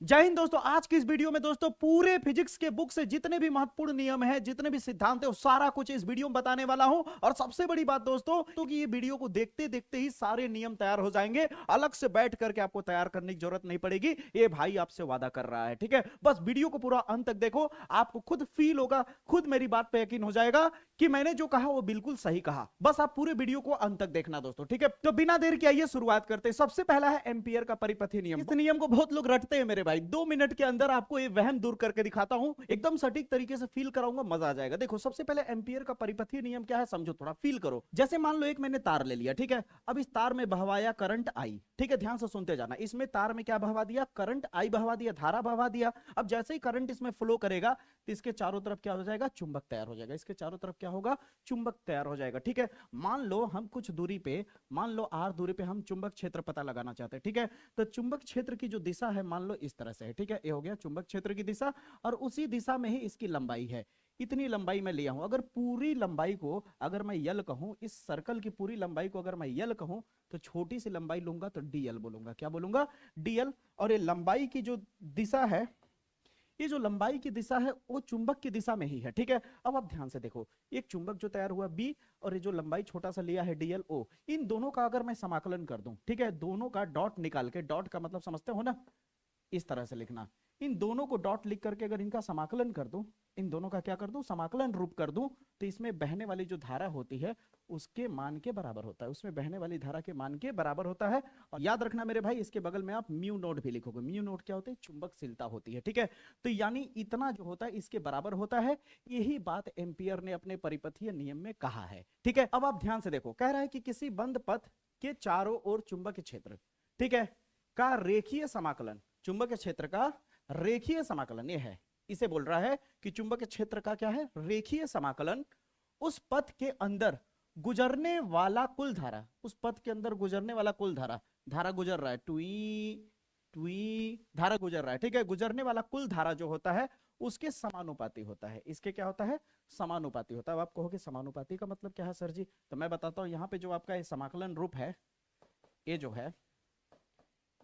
जय हिंद दोस्तों। आज की इस वीडियो में दोस्तों पूरे फिजिक्स के बुक से जितने भी महत्वपूर्ण नियम हैं, जितने भी सिद्धांत है, वो सारा कुछ इस वीडियो में बताने वाला हूं। और सबसे बड़ी बात दोस्तों तो कि ये वीडियो को देखते देखते ही सारे नियम तैयार हो जाएंगे, अलग से बैठ करके आपको तैयार करने की जरूरत नहीं पड़ेगी। ये भाई आपसे वादा कर रहा है, ठीक है। बस वीडियो को पूरा अंत तक देखो, आपको खुद फील होगा, खुद मेरी बात पे यकीन हो जाएगा कि मैंने जो कहा वो बिल्कुल सही कहा। बस आप पूरे वीडियो को अंत तक देखना दोस्तों, ठीक है। तो बिना देर के आइए शुरुआत करते हैं। सबसे पहला है एम्पियर का परिपथीय नियम। इस नियम को बहुत लोग रटते हैं मेरे भाई। 2 मिनट के अंदर आपको ये वहम दूर करके दिखाता हूं, एकदम सटीक तरीके से फील कराऊंगा, मजा आ जाएगा। देखो सबसे पहले एम्पियर का परिपथीय नियम क्या है समझो, थोड़ा फील करो। जैसे मान लो एक मैंने तार ले लिया, ठीक है। अब इस तार में बहवाया करंट आई, ठीक है, ध्यान से सुनते जाना। इसमें तार में क्या बहवा दिया, करंट आई बहवा दिया, धारा बहवा दिया। अब जैसे ही करंट इसमें फ्लो करेगा तो इसके चारों तरफ क्या हो जाएगा, चुंबक तैयार हो जाएगा। इसके चारों तरफ क्या होगा, चुंबक तैयार हो जाएगा, ठीक है। मान लो हम कुछ दूरी पे, मान लो आर दूरी पे हम चुंबक क्षेत्र पता लगाना चाहते हैं, ठीक है। तो चुंबक क्षेत्र की जो दिशा है मान लो इस तरह से है, ठीक है। ये हो गया चुंबक क्षेत्र की दिशा, और उसी दिशा में ही इसकी लंबाई है। इतनी लंबाई मैं लिया हूं। अगर पूरी लंबाई को अगर मैं यल कहूं, इस सर्कल की पूरी लंबाई को अगर मैं यल कहूं, तो छोटी सी लंबाई लूंगा तो डीएल बोलूंगा। क्या बोलूंगा, डीएल। और ये लंबाई की जो दिशा है, ये जो लंबाई की दिशा है वो चुंबक की दिशा में ही है, ठीक है। अब आप ध्यान से देखो, एक चुंबक जो तैयार हुआ बी, और ये जो लंबाई छोटा सा लिया है डीएल ओ, इन दोनों का अगर मैं समाकलन कर दूं, ठीक है, दोनों का डॉट निकाल के, डॉट का मतलब समझते हो ना, इस तरह से लिखना। इन दोनों को डॉट लिख करके अगर इनका समाकलन कर दूं, इन दोनों का क्या कर दूं, समाकलन रूप कर दूं, तो इसमें बहने वाली जो धारा होती है उसके मान के बराबर होता है। उसमें बहने वाली धारा के मान के बराबर होता है। और याद रखना मेरे भाई, इसके बगल में आप म्यू नोट भी लिखोगे। म्यू नोट क्या होती है, चुंबकशीलता होती है, ठीक है। तो यानी इतना जो होता है इसके बराबर होता है। यही बात एम्पियर ने अपने परिपथीय नियम में कहा है, ठीक है। अब आप ध्यान से देखो, कह रहा है कि किसी बंद पथ के चारों ओर चुंबकीय क्षेत्र, ठीक है, का रेखीय समाकलन, चुंबकीय क्षेत्र का रेखीय समाकलन ये है। इसे बोल रहा है कि चुंबकीय क्षेत्र का क्या है, रेखीय समाकलन उस पथ के अंदर गुजरने वाला कुल धारा, उस पथ के अंदर गुजरने वाला कुल धारा, धारा गुजर रहा है, टुई टुई धारा गुजर रहा है, ठीक है। गुजरने वाला कुल धारा जो होता है उसके समानुपाती होता है। इसके क्या होता है, समानुपाती होता है। अब आप कहोगे समानुपाती का मतलब क्या है सर जी, तो मैं बताता हूं। यहां पे जो आपका ये समाकलन रूप है, ये जो है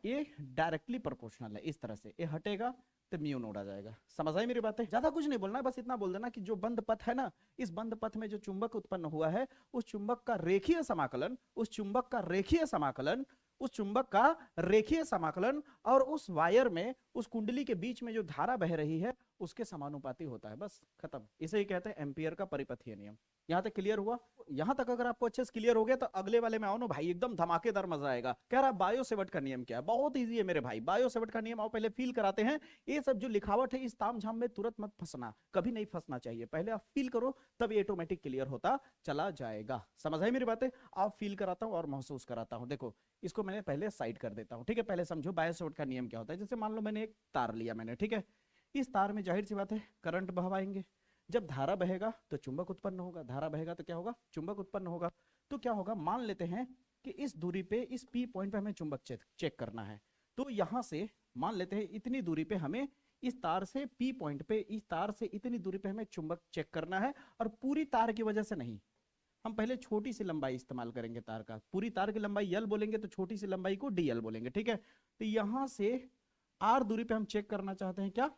ये डायरेक्टली प्रोपोर्शनल है। इस तरह से ये हटेगा तो म्यू नोड आ जाएगा। समझ आई मेरी बात है, ज्यादा कुछ नहीं बोलना है, बस इतना बोल देना कि जो बंद पथ है ना, इस बंद पथ में जो चुंबक उत्पन्न हुआ है, उस चुंबक का रेखीय समाकलन, उस चुंबक का रेखीय समाकलन, उस चुंबक का रेखीय समाकलन, और उस वायर में, उस कुंडली के बीच में जो धारा बह रही है उसके समानुपाती होता है। बस खत्म। इसे ही कहते हैं एम्पियर का परिपथीय नियम। यहां तक क्लियर हुआ? यहां तक अगर आपको अच्छे से क्लियर हो गया तो अगले वाले में आओ ना भाई, एकदम धमाकेदार मजा आएगा। कह रहा बायो सेवट का नियम क्या है, बहुत इजी है मेरे भाई। बायो सेवट का नियम आओ पहले फील कराते हैं। ये सब जो लिखावट है इस तामझाम में तुरंत मत फंसना, कभी नहीं फंसना चाहिए। पहले आप फील करो, तब ये ऑटोमेटिक क्लियर होता चला जाएगा। समझ आई मेरी बातें? आप फील कराता हूं और महसूस कराता हूं। देखो इसको मैंने पहले साइड कर देता हूं, ठीक है। पहले समझो बायो सेवट का नियम क्या होता है। जैसे मान लो मैंने एक तार लिया मैंने, ठीक है। इस तार में जाहिर सी बात है करंट बहवाएंगे। जब धारा बहेगा तो चुंबक उत्पन्न होगा, धारा बहेगा तो क्या होगा, चुंबक उत्पन्न होगा। तो क्या होगा, मान लेते हैं कि इस दूरी पे, इस पी पॉइंट पे हमें चुंबक चेक करना है। तो यहां से मान लेते हैं इतनी दूरी पे हमें, इस तार से पी पॉइंट पे, इस तार से इतनी दूरी पे हमें चुंबक चेक करना है। और पूरी तार की वजह से नहीं, हम पहले छोटी सी लंबाई इस्तेमाल करेंगे तार का। पूरी तार की लंबाई यल बोलेंगे तो छोटी सी लंबाई को डीएल बोलेंगे, ठीक है। तो यहां से आर दूरी पे हम चेक करना चाहते हैं क्या,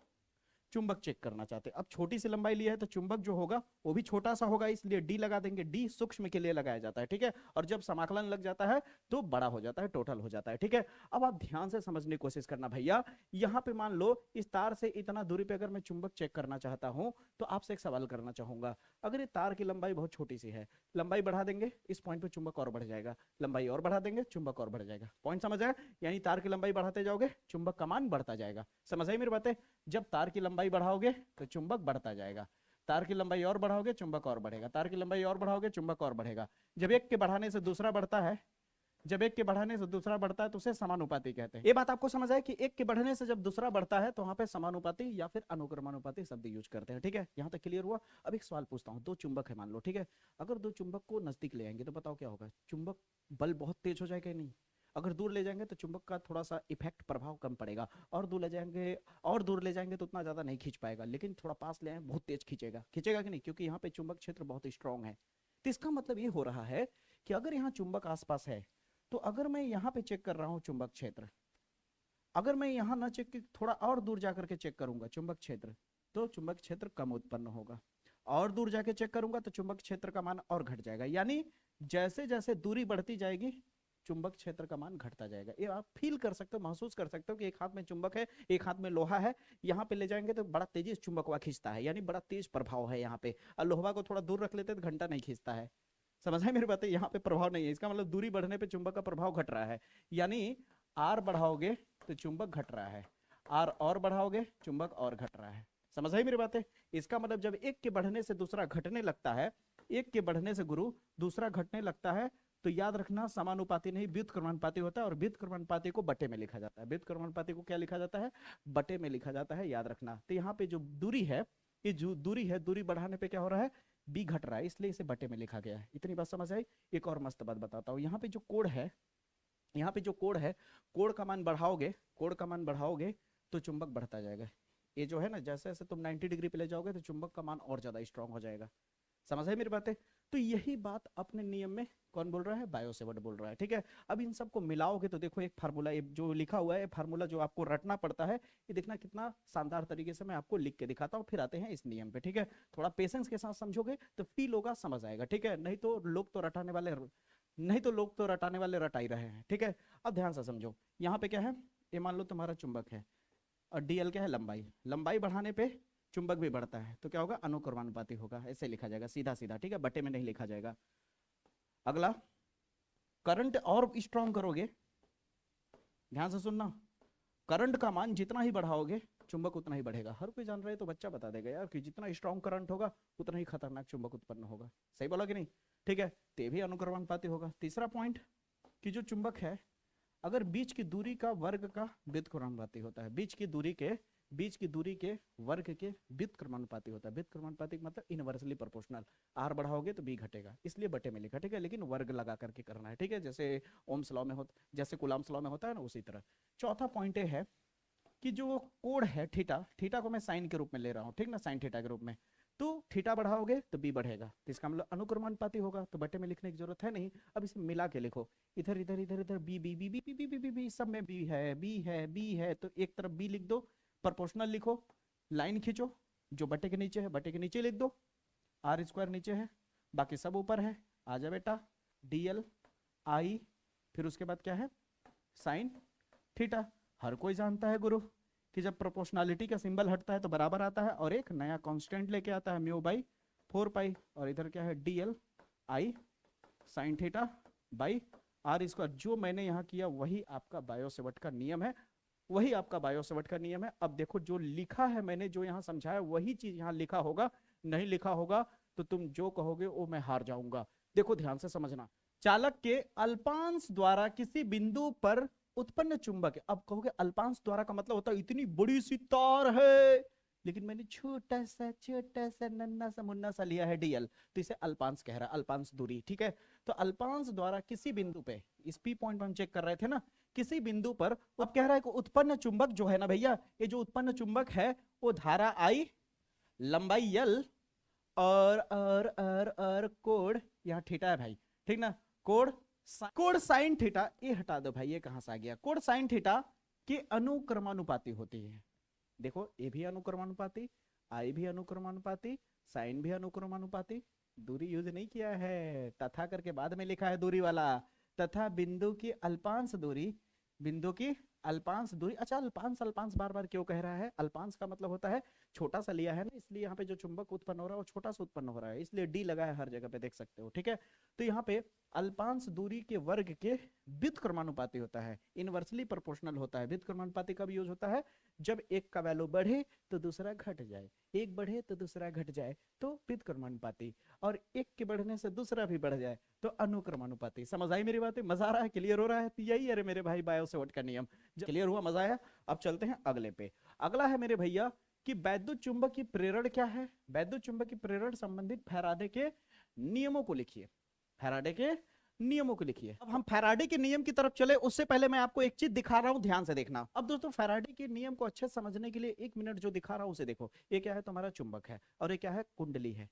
चुंबक चेक करना चाहते हैं। अब छोटी सी लंबाई लिया है तो चुंबक जो होगा वो भी छोटा सा होगा, इसलिए डी लगा देंगे। डी सूक्ष्म के लिए लगाया जाता है, ठीक है। और जब समाकलन लग जाता है तो बड़ा हो जाता है, टोटल हो जाता है, ठीक है। अब आप ध्यान से समझने की कोशिश करना भैया। यहां पे मान लो इस तार से इतना दूरी पे अगर मैं चुंबक चेक करना चाहता हूं, तो आपसे एक सवाल करना चाहूंगा। अगर ये तार की लंबाई बहुत छोटी सी है, लंबाई बढ़ा देंगे, इस पॉइंट पे चुंबक और बढ़ जाएगा, लंबाई और बढ़ा देंगे, चुंबक और बढ़ जाएगा। पॉइंट समझ आया? यानी तार की लंबाई बढ़ाते जाओगे, चुंबक का मान बढ़ता जाएगा। समझ आई मेरी बातें? जब तार की लंबाई बढ़ाओगे तो चुंबक बढ़ता जाएगा, तार की लंबाई और बढ़ाओगे चुंबक और बढ़ेगा, तार की लंबाई और बढ़ाओगे चुंबक और बढ़ेगा। जब एक के बढ़ाने से दूसरा बढ़ता है, जब एक के बढ़ाने से दूसरा बढ़ता है तो उसे समानुपाती कहते हैं। ये बात आपको समझ आए कि एक के बढ़ने से जब दूसरा बढ़ता है तो वहां पे समानुपाती या फिर अनुक्रमानुपाती शब्द यूज करते हैं, ठीक है। यहां तक क्लियर हुआ? अब एक सवाल पूछता हूं। दो चुंबक है मान लो, ठीक है। अगर दो चुंबक को नजदीक ले आएंगे तो बताओ क्या होगा, चुंबक बल बहुत तेज हो जाएगा नहीं? अगर दूर ले जाएंगे तो चुंबक का थोड़ा सा इफेक्ट, प्रभाव कम पड़ेगा। और दूर ले जाएंगे, और दूर ले जाएंगे तो उतना ज्यादा नहीं खींच पाएगा। लेकिन थोड़ा पास ले आए बहुत तेज खींचेगा, खींचेगा कि नहीं, क्योंकि यहाँ पे चुंबक क्षेत्र बहुत स्ट्रांग है। तो इसका मतलब ये हो रहा है कि अगर यहाँ चुंबक आसपास है, तो अगर मैं यहाँ पे चेक कर रहा हूँ चुंबक क्षेत्र, अगर मैं यहाँ ना चेक, थोड़ा और दूर जाकर के चेक करूंगा चुंबक क्षेत्र, तो चुंबक क्षेत्र कम उत्पन्न होगा। और दूर जाके चेक करूंगा तो चुंबक क्षेत्र का मान और घट जाएगा। यानी जैसे जैसे दूरी बढ़ती जाएगी चुंबक क्षेत्र का मान घटता जाएगा। ये आप फील कर सकते हो, महसूस कर सकते हो कि एक हाथ में चुंबक है, एक हाथ में लोहा है। यहाँ पे ले जाएंगे तो बड़ा तेजी से चुंबकवा खींचता है, यानी बड़ा तेज प्रभाव है यहाँ पे। और लोहा को थोड़ा दूर रख लेते तो घंटा नहीं खींचता है। समझ है मेरी बात है? यहाँ पे प्रभाव नहीं है, इसका मतलब दूरी बढ़ने पे चुंबक का प्रभाव घट रहा है। यानी आर बढ़ाओगे तो चुंबक घट रहा है, आर और बढ़ाओगे चुंबक और घट रहा है। समझ आई मेरी बातें? इसका मतलब जब एक के बढ़ने से दूसरा घटने लगता है, एक के बढ़ने से गुरु दूसरा घटने लगता है, तो याद रखना समानुपाती नहीं व्युत्क्रमानुपाती होता है। और व्युत्क्रमानुपाती को बटे में लिखा जाता है। व्युत्क्रमानुपाती को क्या लिखा जाता है? बटे में लिखा जाता है, याद रखना। तो यहाँ पे जो दूरी है, ये जो दूरी है, दूरी बढ़ाने पे क्या हो रहा है? बी घट रहा है, इसलिए इसे बटे में लिखा गया है। इतनी बात समझ आई? एक और मस्त बात बताता हूँ। यहाँ पे जो कोण है, यहाँ पे जो कोण है, कोण का मान बढ़ाओगे, कोण का मान बढ़ाओगे तो चुंबक बढ़ता जाएगा। ये जो है ना, जैसे जैसे तुम 90 डिग्री पे ले जाओगे तो चुंबक का मान और ज्यादा स्ट्रांग हो जाएगा। समझ है मेरी बातें? तो यही बात अपने नियम में कौन बोल रहा है? बायो सेवर्ट बोल रहा है। ठीक है, अब इन सबको मिलाओगे तो देखो एक फार्मूला जो लिखा हुआ है, फार्मूला जो आपको रटना पड़ता है, ये देखना कितना शानदार तरीके से मैं आपको लिख के दिखाता हूँ। फिर आते हैं इस नियम पे। ठीक है, थोड़ा पेशेंस के साथ समझोगे तो फील होगा, समझ आएगा। ठीक है, नहीं तो लोग तो रटाने वाले रटा ही रहे हैं। ठीक है, अब ध्यान से समझो। यहाँ पे क्या है? ये मान लो तुम्हारा चुंबक है और डीएल क्या है? लंबाई। लंबाई बढ़ाने पे चुंबक भी बढ़ता है, तो क्या होगा? अनुक्रमानुपाती होगा। ऐसे लिखा जाएगा सीधा सीधा। ठीक है, बटे में नहीं लिखा जाएगा। अगला, करंट और स्ट्रांग करोगे, ध्यान से सुनना, करंट का मान जितना ही बढ़ाओगे चुंबक उतना ही बढ़ेगा। हर कोई जान रहा है तो बच्चा बता देगा यार कि जितना स्ट्रांग करंट होगा उतना ही खतरनाक चुंबक उत्पन्न होगा। सही बोला कि नहीं? ठीक है, तो ये भी अनुक्रमानुपाती होगा। तीसरा पॉइंट कि जो चुंबक है, अगर बीच की दूरी का वर्ग का व्युत्क्रमानुपाती होता है, बीच की दूरी के वर्ग के व्युत्क्रमानुपाती होता है। व्युत्क्रमानुपाती मतलब इनवर्सली प्रोपोर्शनल। आर बढ़ाओगे तो बी घटेगा, इसलिए बटे में लिखा। ठीक है, लेकिन वर्ग लगा करके करना है। ठीक है, जैसे ओम्स लॉ में होता, जैसे कूलम्ब्स लॉ में होता है ना, उसी तरह। चौथा पॉइंट ये है कि जो कोण है थीटा, थीटा को मैं साइन के रूप में ले रहा हूँ, ठीक ना, साइन थीटा के रूप में, तो थीटा बढ़ाओगे तो बी बढ़ेगा, तो इसका मतलब अनुक्रमानुपाती होगा, तो बटे में लिखने की जरूरत है नहीं। अब इसे मिला के लिखो, इधर इधर इधर इधर B B B B B B B B B सब में बी है, बी है, बी है, तो एक तरफ बी लिख दो, प्रोपोर्शनल लिखो, लाइन खींचो, जो बटे के नीचे है बटे के नीचे लिख दो, आर स्क्वायर नीचे है, बाकी सब ऊपर है। आजा बेटा, डीएल आई, फिर उसके बाद क्या है? Sine theta. हर कोई जानता है गुरु कि जब प्रोपोर्शनलिटी का सिंबल हटता है तो बराबर आता है, और एक नया कांस्टेंट लेके आता है, म्यू बाई 4 पाई, और इधर क्या है? DL I sine theta by R square. जो मैंने यहाँ किया वही आपका बायो सेवर्ट का नियम है, वही आपका बायो सेवर्ट का नियम है। अब देखो, जो लिखा है मैंने, जो यहाँ समझाया वही चीज यहाँ लिखा होगा, नहीं लिखा होगा तो तुम जो कहोगे वो मैं हार जाऊंगा। देखो ध्यान से समझना, चालक के अल्पांश द्वारा किसी बिंदु पर उत्पन्न चुंबक है। अब कहोगे अल्पांश द्वारा का मतलब होता है इतनी बड़ी सी तार है, लेकिन मैंने छोटा सा नन्ना सा मुन्ना सा लिया है डीएल, तो इसे अल्पांश कह रहा है, अल्पांश दूरी। ठीक है, तो अल्पांश द्वारा किसी बिंदु पे, इस पी पॉइंट हम चेक कर रहे थे ना, किसी बिंदु पर अब कह रहा है कि उत्पन्न चुंबक जो है ना भैया, ये जो उत्पन्न चुंबक है वो धारा आई, लंबाई एल, और कोण यहाँ थीटा है भाई, ठीक ना, कोण साइन थीटा, ये हटा दो भाई, ये कहां से आ गया? कोण साइन थीटा के अनुक्रमानुपाती होती है। देखो, ए भी अनुक्रमानुपाती, आई भी अनुक्रमानुपाती, साइन भी अनुक्रमानुपाती। दूरी यूज नहीं किया है, तथा करके बाद में लिखा है दूरी वाला, तथा बिंदु की अल्पांश दूरी, बिंदु की अल्पांश दूरी। अच्छा, अल्पांश अल्पांश बार बार क्यों कह रहा है? अल्पांश का मतलब होता है छोटा सा लिया है ना, इसलिए यहाँ पे जो चुंबक उत्पन्न हो रहा है वो छोटा सा उत्पन्न हो रहा है, इसलिए डी लगा है हर जगह पे, देख सकते हो। ठीक है, तो यहाँ पे अल्पांश दूरी के वर्ग के व्युत्क्रमानुपाती होता है, इनवर्सली प्रोपोर्शनल होता है। व्युत्क्रमानुपाती कब यूज होता है? जब एक का वैल्यू बढ़े तो दूसरा घट जाए, एक बढ़े तो दूसरा घट जाए तो व्युत्क्रमानुपाती, और एक के बढ़ने से दूसरा भी बढ़ जाए तो अनुक्रमानुपाती। समझ आई मेरी बातें? मजा आ रहा है? क्लियर हो रहा है? यही है मेरे भाई बायो सेवर्ट का नियम। क्लियर हुआ? मजा आया? अब चलते हैं अगले पे। अगला है मेरे भैया कि वैद्युत चुंबक की प्रेरण क्या है? वैद्युत चुंबक की प्रेरण संबंधित फैराडे के नियमों को लिखिए, फैराडे के नियमों को लिखिए। अब हम फैराडे के नियम की तरफ चले उससे पहले मैं आपको एक चीज दिखा रहा हूं, ध्यान से देखना। अब दोस्तों, फैराडे के नियम को अच्छे से समझने के लिए 1 मिनट जो दिखा रहा हूं उसे देखो। ये क्या है? तुम्हारा चुंबक है, और ये क्या है? कुंडली है।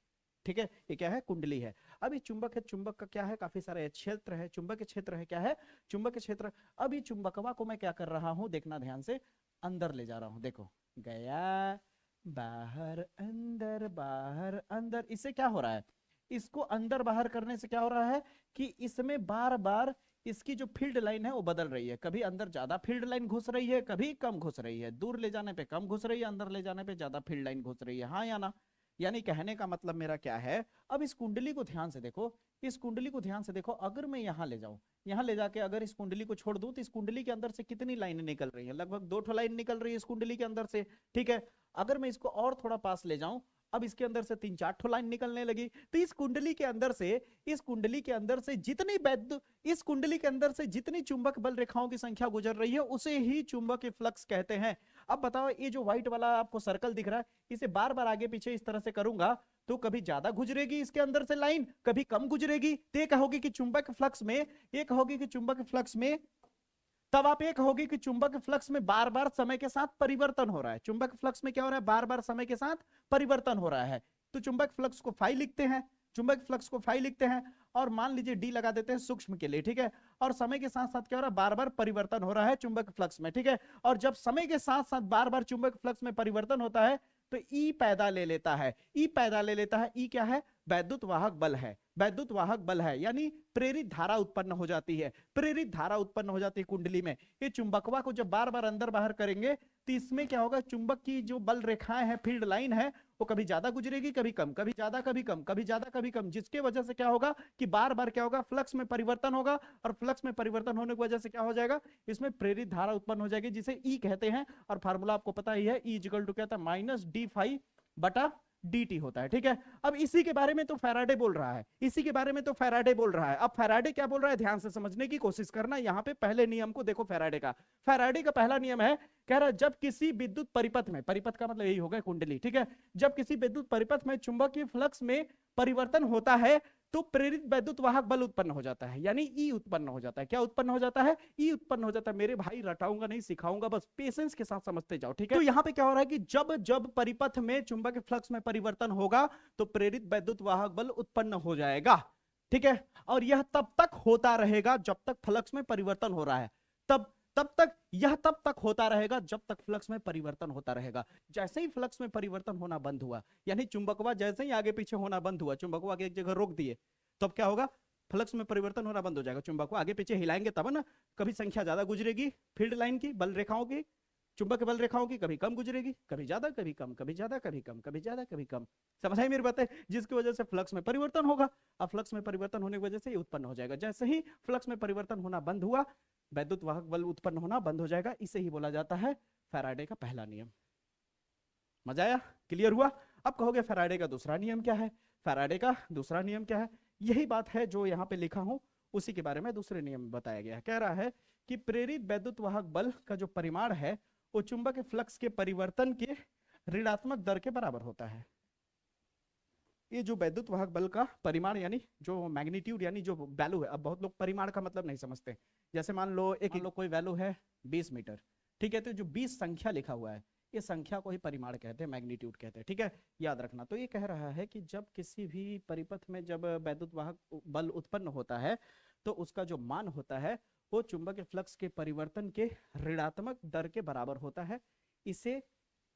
ठीक है, ये क्या है, कुंडली है। अब ये चुंबक है, चुंबक का क्या है, काफी सारे क्षेत्र है, चुंबक क्षेत्र है, क्या है, चुंबक क्षेत्र। अब ये चुंबकवा को मैं क्या कर रहा हूं, देखना ध्यान से, अंदर ले जा रहा हूं, देखो गया, बाहर अंदर, बाहर अंदर। इससे क्या हो रहा है, इसको अंदर बाहर करने से क्या हो रहा है कि इसमें बार बार इसकी जो फील्ड लाइन है वो बदल रही है, कभी अंदर ज्यादा फील्ड लाइन घुस रही है, कभी कम घुस रही है, दूर ले जाने पे कम घुस रही है, अंदर ले जाने पे ज्यादा फील्ड लाइन घुस रही है, हाँ या ना। यानी कहने का मतलब मेरा क्या है, अब इस कुंडली को ध्यान से देखो, इस कुंडली को ध्यान से देखो, अगर मैं यहां ले जाऊं, यहां ले जाके अगर इस कुंडली को छोड़ दूं तो इस कुंडली के अंदर से कितनी लाइनें निकल रही है, लगभग 2 लाइन निकल रही है इस कुंडली के अंदर से, ठीक है। अगर मैं इसको और थोड़ा पास ले जाऊं, अब इसके अंदर से 3-4 लाइन निकलने लगी, तो इस कुंडली के अंदर से, इस कुंडली के अंदर से जितनी वैद्युत, इस कुंडली के अंदर से जितनी चुंबक बल रेखाओं की संख्या गुजर रही है उसे ही चुंबकीय फ्लक्स कहते हैं। अब बताओ, ये जो व्हाइट वाला आपको सर्कल दिख रहा है, इसे बार बार आगे पीछे इस तरह से करूंगा तो कभी ज्यादा गुजरेगी इसके अंदर से लाइन, कभी कम गुजरेगी, तो ये कहोगे कि चुंबक फ्लक्स में, ये कहोगे कि चुंबक फ्लक्स में, तब आप ये कहोगे कि चुंबक फ्लक्स में बार बार समय के साथ परिवर्तन हो रहा है। चुंबक फ्लक्स में क्या हो रहा है, बार बार समय के साथ परिवर्तन हो रहा है। तो चुंबक फ्लक्स को फाई लिखते हैं, चुंबक फ्लक्स को फाई लिखते हैं, और मान लीजिए डी लगा देते हैं सूक्ष्म के लिए, ठीक है। और समय के साथ साथ क्या हो रहा है, बार बार परिवर्तन हो रहा है चुंबक फ्लक्स में, ठीक है। और जब समय के साथ साथ बार बार चुंबक फ्लक्स में परिवर्तन होता है तो ई पैदा ले लेता है, ई पैदा ले लेता है। ई क्या है, वैद्युत वाहक बल है, वैद्युत वाहक बल है, यानी प्रेरित धारा उत्पन्न हो जाती है, प्रेरित धारा उत्पन्न हो जाती है कुंडली में। ये चुंबकवा को जब बार बार अंदर बाहर करेंगे तो इसमें क्या होगा, चुंबक की जो बल रेखाएं हैं, फील्ड लाइन है, वो कभी ज्यादा गुजरेगी, कभी कम, कभी ज्यादा कभी कम, कभी ज्यादा कभी कम, जिसके वजह से क्या होगा कि बार बार क्या होगा, फ्लक्स में परिवर्तन होगा, और फ्लक्स में परिवर्तन होने की वजह से क्या हो जाएगा, इसमें प्रेरित धारा उत्पन्न हो जाएगी, जिसे ई कहते हैं। और फार्मूला आपको पता ही है, ई इक्वल टू क्या था, माइनस डी फाई बटा dt होता है, ठीक है। अब इसी के बारे में तो फैराडे बोल रहा है, इसी के बारे में तो फैराडे बोल रहा है। अब फैराडे क्या बोल रहा है, ध्यान से समझने की कोशिश करना। यहाँ पे पहले नियम को देखो, फैराडे का पहला नियम है, कह रहा है जब किसी विद्युत परिपथ में, परिपथ का मतलब यही होगा कुंडली, ठीक है, जब किसी विद्युत परिपथ में चुंबकीय फ्लक्स में परिवर्तन होता है तो प्रेरित वैद्युत वाहक बल उत्पन्न हो जाता है, यानी ई उत्पन्न हो जाता है। क्या उत्पन्न हो जाता है, ई उत्पन्न हो जाता है। मेरे भाई रटाऊंगा नहीं, सिखाऊंगा, बस पेशेंस के साथ समझते जाओ, ठीक है। तो यहाँ पे क्या हो रहा है कि जब जब परिपथ में चुंबकीय फ्लक्स में परिवर्तन होगा तो प्रेरित वैद्युत वाहक बल उत्पन्न हो जाएगा, ठीक है। और यह तब तक होता रहेगा जब तक फ्लक्स में परिवर्तन हो रहा है, तब तक होता रहेगा जब तक फ्लक्स में परिवर्तन होता रहेगा। जैसे ही फ्लक्स में परिवर्तन होना बंद हुआ, यानी चुंबकवा जैसे ही आगे पीछे होना बंद हुआ, चुंबकवा के एक जगह रोक दिए, तो अब क्या होगा, फ्लक्स में परिवर्तन होना बंद हो जाएगा। चुंबकवा आगे पीछे हिलाएंगे तब ना, कभी संख्या ज्यादा गुजरेगी फील्ड लाइन की, बल रेखाओं की, चुंबक बल रेखाओं की, कभी कम गुजरेगी, कभी ज्यादा कभी कम, कभी ज्यादा कभी कम, कभी ज्यादा कभी कम। समझ आई मेरी बात है, जिसकी वजह से फ्लक्स में परिवर्तन होगा। अब फ्लक्स में परिवर्तन होने की वजह से ये उत्पन्न हो जाएगा। जैसे ही फ्लक्स में परिवर्तन होना बंद हुआ, वैद्युत वाहक बल उत्पन्न होना बंद हो जाएगा। इसे ही बोला जाता है फैराडे का पहला नियम। मजा आया, क्लियर हुआ। अब कहोगे फैराडे का दूसरा नियम क्या है, फैराडे का दूसरा नियम क्या है, यही बात है जो यहाँ पे लिखा हूं, उसी के बारे में दूसरे नियम में बताया गया है। कह रहा है कि प्रेरित वैद्युत वाहक बल का जो परिमाण है वो चुंबक फ्लक्स के परिवर्तन के ऋणात्मक दर के बराबर होता है। ये जो वैद्युत वाहक बल का परिमाण, यानी जो मैग्नीट्यूड, यानी जो वैल्यू है, अब बहुत लोग परिमाण का मतलब नहीं समझते। जैसे मान लो कोई वैल्यू है 20 मीटर, ठीक है, तो जो 20 संख्या लिखा हुआ है, ये संख्या को ही परिमाण कहते हैं, मैग्नीट्यूड कहते हैं, ठीक है, याद रखना। तो ये कह रहा है कि जब किसी भी परिपथ में जब वैद्युत वाहक बल उत्पन्न होता है तो उसका जो मान होता है वो चुंबकीय फ्लक्स के परिवर्तन के ऋणात्मक दर के बराबर होता है। इसे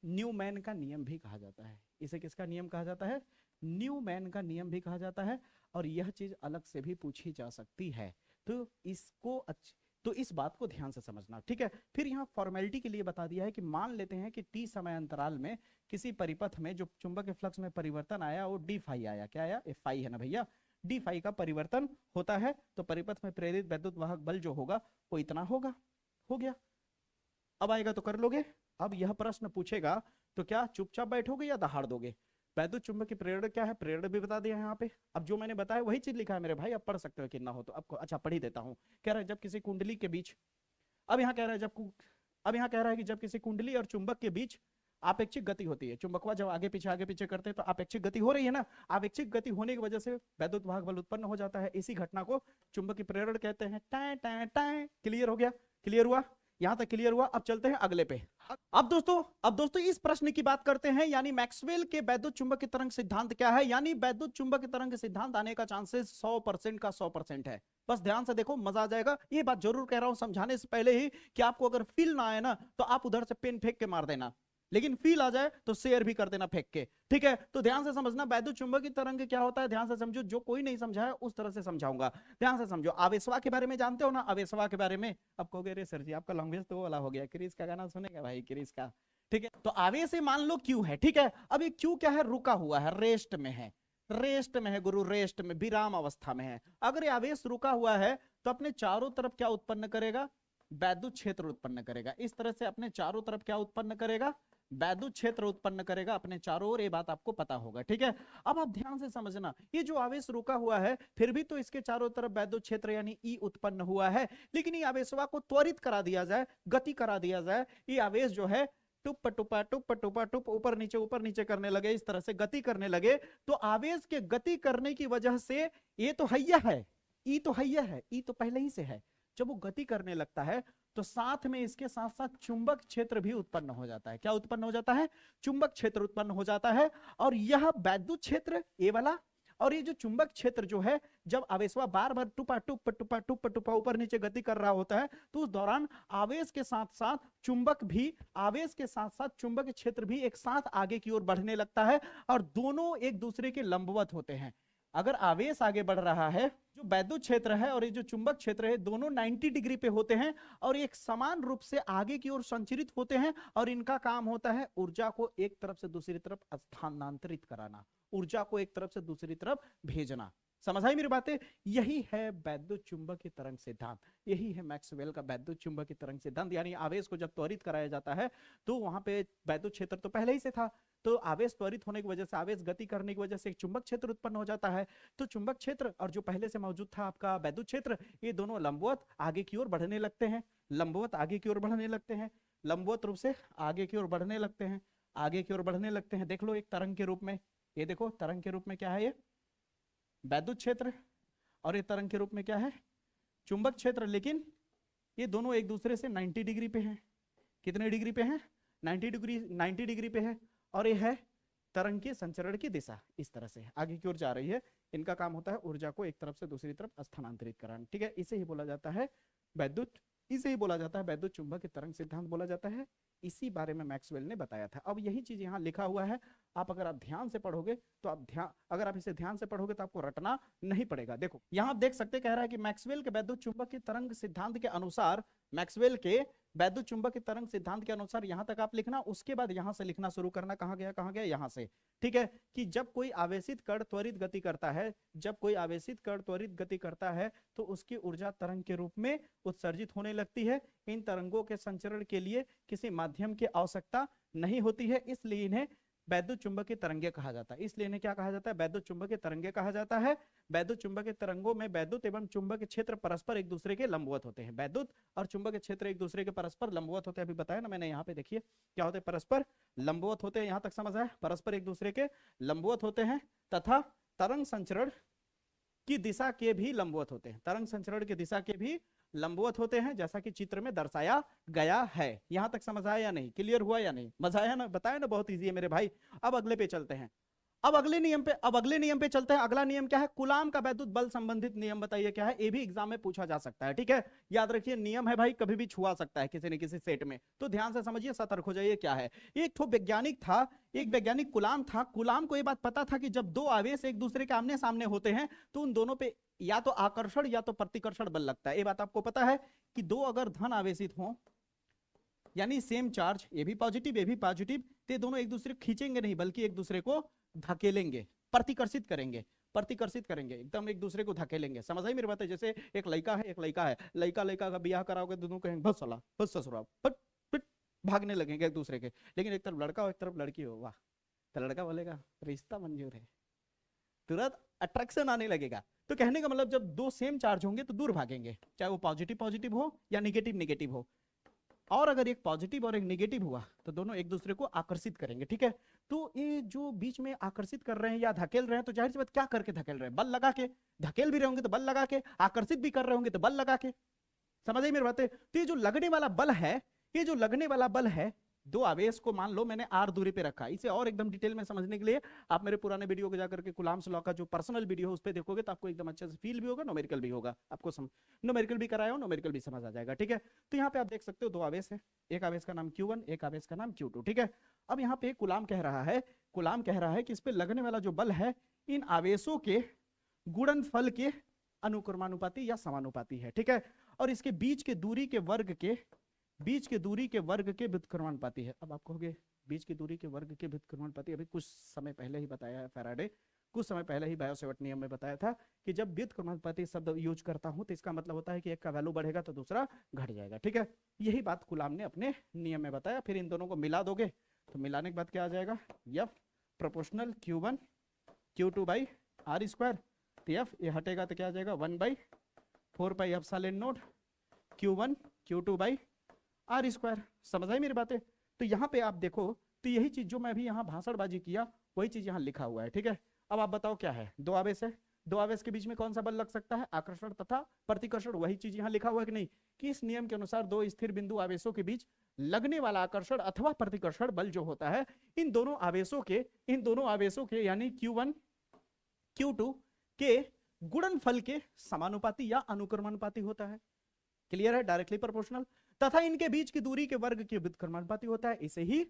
न्यूमैन का नियम भी कहा जाता है। इसे किसका नियम कहा जाता है, न्यूमैन का नियम भी कहा जाता है। और यह चीज अलग से भी पूछी जा सकती है, तो इस बात को ध्यान से समझना, ठीक है। फिर यहाँ फॉर्मेलिटी के लिए बता दिया है कि मान लेते हैं कि टी समय अंतराल में किसी परिपथ में जो चुंबकीय फ्लक्स में परिवर्तन आया वो डी फाई आया। क्या आया, एफ फाई है ना भैया, डी फाई का परिवर्तन होता है तो परिपथ में प्रेरित वैद्युत वाहक बल जो होगा वो इतना होगा। हो गया, अब आएगा तो कर लोगे। अब यह प्रश्न पूछेगा तो क्या चुपचाप बैठोगे या दहाड़ दोगे। वैद्युत चुंबक की प्रेरण क्या है, प्रेरण भी बता दिया है यहाँ पे। अब जो मैंने बताया वही चीज लिखा है मेरे भाई, अब पढ़ सकते हो कि ना हो तो आपको। अच्छा पढ़ ही देता हूँ। कह रहा है जब किसी कुंडली के बीच, अब यहाँ कह रहा है कि जब किसी कुंडली और चुंबक के बीच आपेक्षिक गति होती है, चुंबकवा जब आगे पीछे करते हैं तो आपेक्षिक गति हो रही है ना, आपेक्षिक गति होने की वजह से वैद्युत वाहक बल उत्पन्न हो जाता है। इसी घटना को चुंबकीय प्रेरण कहते हैं। टाए टाए टाए, क्लियर हो गया, क्लियर हुआ। यहां तक क्लियर हुआ। अब चलते हैं अगले पे। अब दोस्तों इस प्रश्न की बात करते हैं, यानी मैक्सवेल के वैद्युत चुंबकीय तरंग सिद्धांत क्या है। यानी वैद्युत चुंबकीय तरंग सिद्धांत आने का चांसेस 100% का 100% है। बस ध्यान से देखो, मजा आ जाएगा। ये बात जरूर कह रहा हूं समझाने से पहले ही कि आपको अगर फील ना आए ना तो आप उधर से पेन फेंक के मार देना, लेकिन फील आ जाए तो शेयर भी कर देना फेंक के, ठीक है। तो ध्यान से समझना वैद्युत चुंबकीय तरंग क्या होता है, ध्यान से समझो। जो कोई नहीं समझा है उस तरह से समझाऊंगा, ध्यान से समझो। आवेशवा के बारे में जानते हो ना, आवेशवा के बारे में। अब कहोगे रे सर जी आपका लैंग्वेज तो वाला हो गया, क्रिस का गाना सुनेगा भाई, क्रिस का, ठीक है। तो आवेश मान लो क्यू है, ठीक है। अब ये क्यू क्या है, रुका हुआ है, रेस्ट में है, रेस्ट में है गुरु, रेस्ट में, विराम अवस्था में है। अगर ये आवेश रुका हुआ है तो अपने चारों तरफ क्या उत्पन्न करेगा, वैद्युत क्षेत्र उत्पन्न करेगा। इस तरह से अपने चारों तरफ क्या उत्पन्न करेगा, वैद्युत क्षेत्र उत्पन्न करेगा अपने चारों ओर। ये बात आपको पता होगा, ठीक है। अब आप ध्यान से समझना, ये जो आवेश रुका हुआ है फिर भी तो इसके चारों तरफ वैद्युत क्षेत्र यानी ई उत्पन्न हुआ है। लेकिन ये आवेशवा को त्वरित करा दिया जाए, गति करा दिया जाए, ये आवेश जो है टुप टुपा टुप टुपा टुप ऊपर नीचे करने लगे, इस तरह से गति करने लगे। तो आवेश के गति करने की वजह से ये तो हैया है, ई तो हैया है, ई तो पहले ही से है। जब वो गति करने लगता है तो साथ में इसके साथ साथ चुंबक क्षेत्र भी उत्पन्न हो जाता है। क्या उत्पन्न हो जाता है, चुंबक क्षेत्र उत्पन्न हो जाता है। और यह वैद्युत क्षेत्र ए वाला, और ये जो चुंबक क्षेत्र जो है, जब आवेशवा बार बार टुपा टुपा ऊपर नीचे गति कर रहा होता है तो उस दौरान आवेश के साथ साथ चुंबक भी, आवेश के साथ साथ चुंबक क्षेत्र भी एक साथ आगे की ओर बढ़ने लगता है, और दोनों एक दूसरे के लंबवत होते हैं। अगर आवेश आगे बढ़ रहा है, जो वैद्युत क्षेत्र है और ये जो चुंबक क्षेत्र है, दोनों 90 डिग्री पे होते हैं और एक समान रूप से आगे की ओर संचरित होते हैं। और इनका काम होता है ऊर्जा को एक तरफ से दूसरी तरफ स्थानांतरित कराना, ऊर्जा को एक तरफ से दूसरी तरफ भेजना। समझ आई मेरी बातें। यही है वैद्युत चुंबकीय तरंग सिद्धांत, यही है मैक्सवेल का वैद्युत चुंबकीय तरंग सिद्धांत। यानी आवेश को जब त्वरित कराया जाता है तो वहां पे वैद्युत क्षेत्र तो पहले ही से था, तो आवेश त्वरित होने की वजह से, आवेश गति करने की वजह से एक चुंबक क्षेत्र उत्पन्न हो जाता है। तो चुंबक क्षेत्र और जो पहले से मौजूद था आपका वैद्युत क्षेत्र, ये दोनों लंबवत आगे की ओर बढ़ने लगते हैं, लंबवत आगे की ओर बढ़ने लगते हैं, लंबवत रूप से आगे की ओर बढ़ने लगते हैं, आगे की ओर बढ़ने लगते हैं। देख लो एक तरंग के रूप में, ये देखो तरंग के रूप में क्या है, ये वैद्युत क्षेत्र, और ये तरंग के रूप में क्या है, चुंबक क्षेत्र। लेकिन ये दोनों एक दूसरे से 90 डिग्री पे हैं। कितने डिग्री पे हैं, 90 डिग्री पे है। और ये है तरंग के संचरण की दिशा, इस तरह से आगे की ओर जा रही है। इनका काम होता है ऊर्जा को एक तरफ से दूसरी तरफ स्थानांतरित कराना, ठीक है। इसे ही बोला जाता है वैद्युत, इसे ही बोला जाता है वैद्युत चुंबकीय तरंग सिद्धांत बोला जाता है। इसी बारे में मैक्सवेल ने बताया था। अब यही चीज यहाँ लिखा हुआ है, अगर आप ध्यान से पढ़ोगे तो अगर आप इसे ध्यान से पढ़ोगे तो आपको रटना नहीं पड़ेगा। देखो यहाँ आप देख सकते, कह रहा है कि मैक्सवेल के वैद्युत चुंबकीय तरंग सिद्धांत के अनुसार, मैक्सवेल के वैद्युत चुंबकीय तरंग सिद्धांत के अनुसार, यहां तक आप लिखना, उसके बाद यहां से लिखना शुरू करना। कहां गया, यहां से, ठीक है। कि जब कोई आवेशित कण त्वरित गति करता है, जब कोई आवेशित कण त्वरित गति करता है तो उसकी ऊर्जा तरंग के रूप में उत्सर्जित होने लगती है। इन तरंगों के संचरण के लिए किसी माध्यम की आवश्यकता नहीं होती है, इसलिए इन्हें वैद्युत चुंबकीय तरंगे कहा जाता है। इसलिए इन्हें क्या कहा जाता है, वैद्युत चुंबकीय तरंगे कहा जाता है। वैद्युत चुंबकीय तरंगों में वैद्युत एवं चुंबकीय क्षेत्र परस्पर एक दूसरे के लंबवत होते हैं। वैद्युत और चुंबकीय क्षेत्र एक दूसरे के परस्पर लंबवत होते हैं। अभी बताया ना मैंने, यहाँ पे देखिए क्या होते हैं, परस्पर लंबवत होते हैं। यहाँ तक समझ आया, परस्पर एक दूसरे के लंबवत होते हैं तथा तरंग संचरण की दिशा के भी लंबवत होते हैं, तरंग संचरण की दिशा के भी लंबवत होते हैं, जैसा कि चित्र में दर्शाया गया है। यहां तक समझ आया या नहीं, क्लियर हुआ या नहीं, मजा आया ना, बताया ना, बहुत इजी है मेरे भाई। अब अगले पे चलते हैं, अब अगले नियम पे चलते हैं। अगला नियम क्या है, कूलाम का वैद्युत बल संबंधित नियम बताइए क्या है। ये भी एग्जाम में पूछा जा सकता है, ठीक है। याद रखिए नियम है भाई, कभी भी छुआ सकता है किसी न किसी सेट में, तो ध्यान से समझिए, सतर्क हो जाइए। क्या है, एक तो वैज्ञानिक था, एक वैज्ञानिक कूलाम था। कूलाम को यह बात पता था कि जब दो आवेश एक दूसरे के आमने सामने होते हैं तो उन दोनों पे या तो आकर्षण या तो प्रतिकर्षण बल लगता है। ये बात आपको पता है कि दो अगर धन आवेशित हो, यानी सेम चार्ज, ये भी पॉजिटिव ये भी पॉजिटिव, तो दोनों एक दूसरे को खींचेंगे नहीं बल्कि एक दूसरे को धकेलेंगे, प्रतिकर्षित करेंगे, एकदम एक दूसरे को धकेलेंगे। समझ आई मेरी बात है। जैसे एक लड़का है, लड़का का ब्याह कराओगे, दोनों कहेंगे बस साला, बस ससुराल, फट फट भागने लगेंगे एक दूसरे के। लेकिन एक तरफ लड़का हो एक तरफ लड़की हो, वाह, तो लड़का बोलेगा रिश्ता मंजूर है, तुरंत अट्रैक्शन आने लगेगा। तो कहने का मतलब जब दो सेम चार्ज होंगे तो दूर भागेंगे, चाहे वो पॉजिटिव हो या निगेटिव हो। और अगर एक पॉजिटिव और एक निगेटिव हुआ तो दोनों एक दूसरे को आकर्षित करेंगे, ठीक है। तो ये जो बीच में आकर्षित कर रहे हैं या धकेल रहे हैं, तो जाहिर सी बात क्या करके धकेल रहे हैं, बल लगा के। धकेल भी रहे होंगे तो बल लगा के, आकर्षित भी कर रहे होंगे तो बल लगा के। समझ आई मेरी बातें? तो ये जो लगने वाला बल है, ये जो लगने वाला बल है, दो आवेश को मान लो मैंने आर दूरी पे रखा। इसे और एकदम डिटेल में समझने के लिए आप मेरे पुराने वीडियो को जाकर के कुलाम्स लॉ का जो पर्सनल वीडियो है उस पर देखोगे तो आपको एकदम अच्छे से फील भी होगा, न्यूमेरिकल भी होगा। आपको न्यूमेरिकल भी कराया हो, न्यूमेरिकल भी समझ आ जाएगा। ठीक है, तो यहाँ पे आप देख सकते हो दो आवेश है, एक आवेश का नाम Q1, एक आवेश का नाम Q2। ठीक है, अब यहाँ पे कुलाम कह रहा है, कुलाम कह रहा है कि इस पे लगने वाला जो बल है इन आवेशों के गुणनफल के अनुक्रमानुपाती या समानुपाती है। ठीक है, और इसके बीच के दूरी के वर्ग के व्युत्क्रमानुपाती है। अब आप कहोगे बीच की दूरी के वर्ग के व्युत्क्रमानुपाती, अभी कुछ समय पहले ही बताया है फैराडे, कुछ समय पहले ही बायो-सेवर्ट नियम में बताया था कि जब व्युत्क्रमानुपाती शब्द यूज करता हूं तो इसका मतलब होता है कि एक का वैल्यू बढ़ेगा तो दूसरा घट जाएगा। ठीक है, यही बात कुलाम ने अपने नियम में बताया। फिर इन दोनों को मिला दोगे तो मिलाने के बाद क्या आ जाएगा, F proportional Q1 Q2 by R square. तो F ये हटेगा तो क्या आ जाएगा 1/4 pi epsilon naught Q1 Q2 by R square. समझ आई मेरी बातें? तो यहाँ पे आप देखो तो यही चीज जो मैं अभी यहाँ भाषणबाजी किया वही चीज यहाँ लिखा हुआ है। ठीक है, अब आप बताओ क्या है, दो आवेश है, दो आवेश के बीच में कौन सा बल लग सकता है, आकर्षण तथा प्रतिकर्षण। वही चीज यहाँ लिखा हुआ है कि नहीं, कि इस नियम के अनुसार दो स्थिर बिंदु आवेशों के बीच लगने वाला आकर्षण अथवा प्रतिकर्षण बल जो होता है इन दोनों आवेशों के यानी Q1 Q2 के गुणनफल के समानुपाती या अनुक्रमानुपाती होता है। क्लियर है, डायरेक्टली प्रोपोर्शनल, तथा इनके बीच की दूरी के वर्ग के व्युत्क्रमानुपाती होता है। इसे ही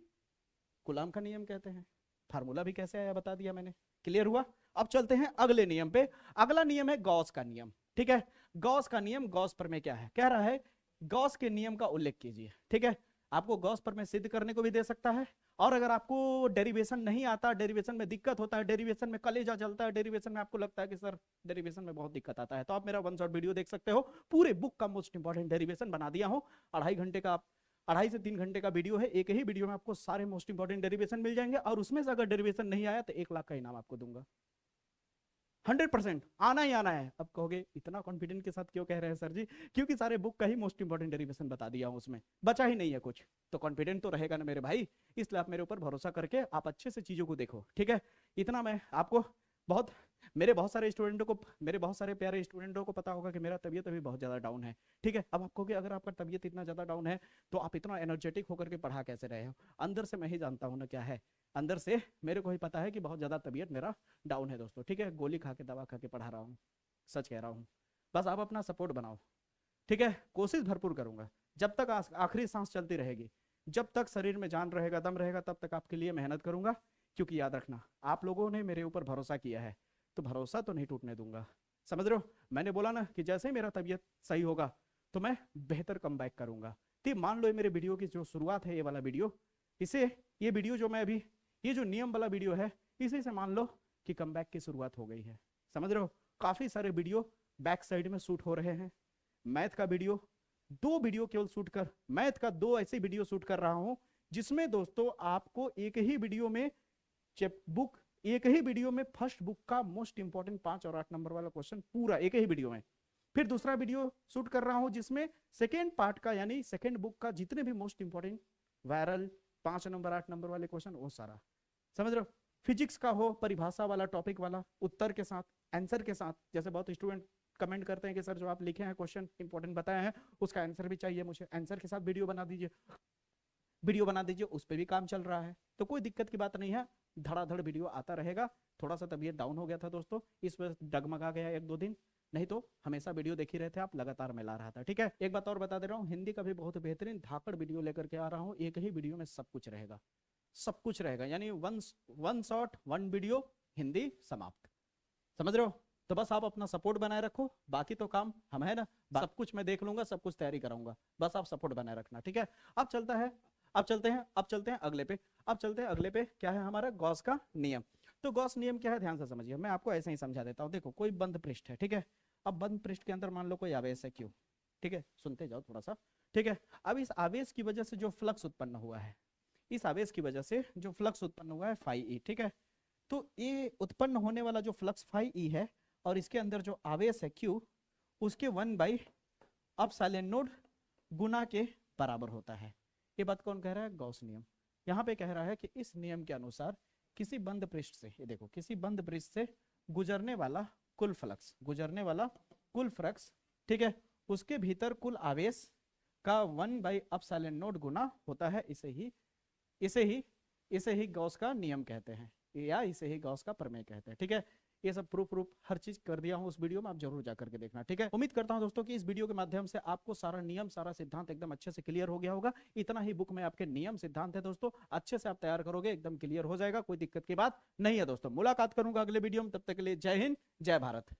कुलाम का नियम कहते हैं। फार्मूला भी कैसे आया बता दिया मैंने, क्लियर हुआ। अब चलते हैं अगले नियम पे। अगला नियम है गॉस का नियम। ठीक है, गॉस का नियम, गॉस प्रमेय क्या है, कह रहा है गॉस के नियम का उल्लेख कीजिए। ठीक है, आपको गॉस प्रमेय सिद्ध करने को भी दे सकता है, और अगर आपको डेरिवेशन नहीं आता, डेरिवेशन में दिक्कत होता है, डेरिवेशन में कलेजा चलता है, डेरिवेशन में आपको लगता है कि सर डेरिवेशन में बहुत दिक्कत आता है, तो आप मेरा वन शॉट वीडियो देख सकते हो। पूरे बुक का मोस्ट इंपॉर्टेंट डेरिवेशन बना दिया हूं। 2.5 से 3 घंटे का वीडियो है, एक ही वीडियो में आपको सारे मोस्ट इंपॉर्टेंट डेरिवेशन मिल जाएंगे, और उसमें से अगर डेरिवेशन नहीं आया तो 1 लाख का इनाम आपको दूंगा। 100% आना ही आना है। अब कहोगे इतना कॉन्फिडेंट के साथ क्यों कह रहे हैं सर जी, क्योंकि सारे बुक का ही मोस्ट इंपॉर्टेंट डेरिवेशन बता दिया हूं, उसमें बचा ही नहीं है कुछ, तो कॉन्फिडेंट तो रहेगा ना मेरे भाई। इसलिए आप मेरे ऊपर भरोसा करके आप अच्छे से चीजों को देखो। ठीक है, इतना मैं आपको मेरे बहुत सारे प्यारे स्टूडेंटों को पता होगा कि मेरा तबियत अभी बहुत ज्यादा डाउन है। ठीक है, अब आपको कि अगर आपका तबियत इतना ज्यादा डाउन है तो आप इतना एनर्जेटिक होकर के पढ़ा कैसे रहे हो। अंदर से मैं ही जानता हूं ना क्या है, अंदर से मेरे को ही पता है कि बहुत ज्यादा तबियत मेरा डाउन है दोस्तों। ठीक है, गोली खा के दवा खा के पढ़ा रहा हूँ, सच कह रहा हूँ। बस आप अपना सपोर्ट बनाओ। ठीक है, कोशिश भरपूर करूंगा, जब तक आखिरी सांस चलती रहेगी, जब तक शरीर में जान रहेगा, दम रहेगा, तब तक आपके लिए मेहनत करूंगा। क्योंकि याद रखना, आप लोगों ने मेरे ऊपर भरोसा किया है तो भरोसा तो नहीं टूटने दूंगा। समझ रहे हो, मैंने बोला ना कि जैसे ही मेरा तबियत सही होगा तो मैं बेहतर कमबैक करूंगा। तो मान लो ये मेरे वीडियो की जो शुरुआत है, ये वाला वीडियो, ये वीडियो जो मैं अभी, ये जो नियम वाला वीडियो है, इसी से मान लो कि कमबैक की शुरुआत हो गई है। समझ रहे हो, काफी सारे वीडियो बैक साइड में शूट हो रहे हैं। मैथ का वीडियो 2 वीडियो केवल शूट कर, मैथ का 2 ऐसे वीडियो शूट कर रहा हूं जिसमें दोस्तों आपको एक ही वीडियो में फर्स्ट बुक का मोस्ट इंपॉर्टेंट 5 और 8 नंबर वाला क्वेश्चन पूरा एक ही वीडियो में, फिर दूसरा वीडियो शूट कर रहा हूं जिसमें सेकेंड पार्ट का यानी सेकेंड बुक का जितने भी most important viral 5 number 8 number वाले क्वेश्चन वो सारा। समझ रहे हो, फिजिक्स का हो परिभाषा वाला टॉपिक वाला, उत्तर के साथ आंसर के साथ। जैसे बहुत स्टूडेंट कमेंट करते हैं कि सर जो आप लिखे हैं क्वेश्चन इंपॉर्टेंट बताए हैं उसका आंसर भी चाहिए मुझे, आंसर के साथ वीडियो बना दीजिए, उस पर भी काम चल रहा है, तो कोई दिक्कत की बात नहीं है, धड़ाधड़ वीडियो आता रहेगा। थोड़ा सा तबीयत डाउन हो गया था दोस्तों, इस वजह से डगमगा गया 1-2 दिन, नहीं तो हमेशा वीडियो देख ही रहे थे आप, लगातार मैं ला रहा था। ठीक है, एक बात और बता दे रहा हूँ, हिंदी का भी बहुत बेहतरीन धाकड़ वीडियो लेकर के आ रहा हूँ। एक ही वीडियो में सब कुछ रहेगा, यानी वन शॉट 1 वीडियो, हिंदी समाप्त। समझ रहे हो, तो बस आप अपना सपोर्ट बनाए रखो, बाकी तो काम हम है ना, सब कुछ मैं देख लूंगा, सब कुछ तैयारी कराऊंगा, बस आप सपोर्ट बनाए रखना। ठीक है, अब चलते हैं अगले पे। क्या है हमारा गॉस का नियम। तो गॉस नियम क्या है, ध्यान से समझिए, मैं आपको ऐसे ही समझा देता हूँ। देखो कोई बंद पृष्ठ है, ठीक है, अब बंद पृष्ठ के अंदर मान लो कोई आवेश है Q। ठीक है, सुनते जाओ थोड़ा सा। ठीक है, अब इस आवेश की वजह से जो फ्लक्स उत्पन्न हुआ है, फाई ई। ठीक है, तो ये उत्पन्न होने वाला जो फ्लक्स फाई ई है और इसके अंदर जो आवेश है Q, उसके 1/ε0 गुना के बराबर होता है। ये बात कौन कह रहा है, गॉस नियम। यहाँ पे कह रहा है कि इस नियम के अनुसार किसी बंद पृष्ठ से, ये देखो, किसी बंद पृष्ठ से गुजरने वाला कुल फ्लक्स, ठीक है, उसके भीतर कुल आवेश का 1/ε0 गुना होता है। इसे ही गॉस का नियम कहते हैं, या इसे ही गॉस का प्रमेय कहते हैं। ठीक है, ये सब प्रूफ हर चीज कर दिया हूं उस वीडियो में, आप जरूर जाकर के देखना। ठीक है, उम्मीद करता हूं दोस्तों कि इस वीडियो के माध्यम से आपको सारा नियम, सारा सिद्धांत एकदम अच्छे से क्लियर हो गया होगा। इतना ही बुक में आपके नियम सिद्धांत है दोस्तों, अच्छे से आप तैयार करोगे एकदम क्लियर हो जाएगा, कोई दिक्कत की बात नहीं है दोस्तों। मुलाकात करूंगा अगले वीडियो में, तब तक के लिए जय हिंद, जय भारत।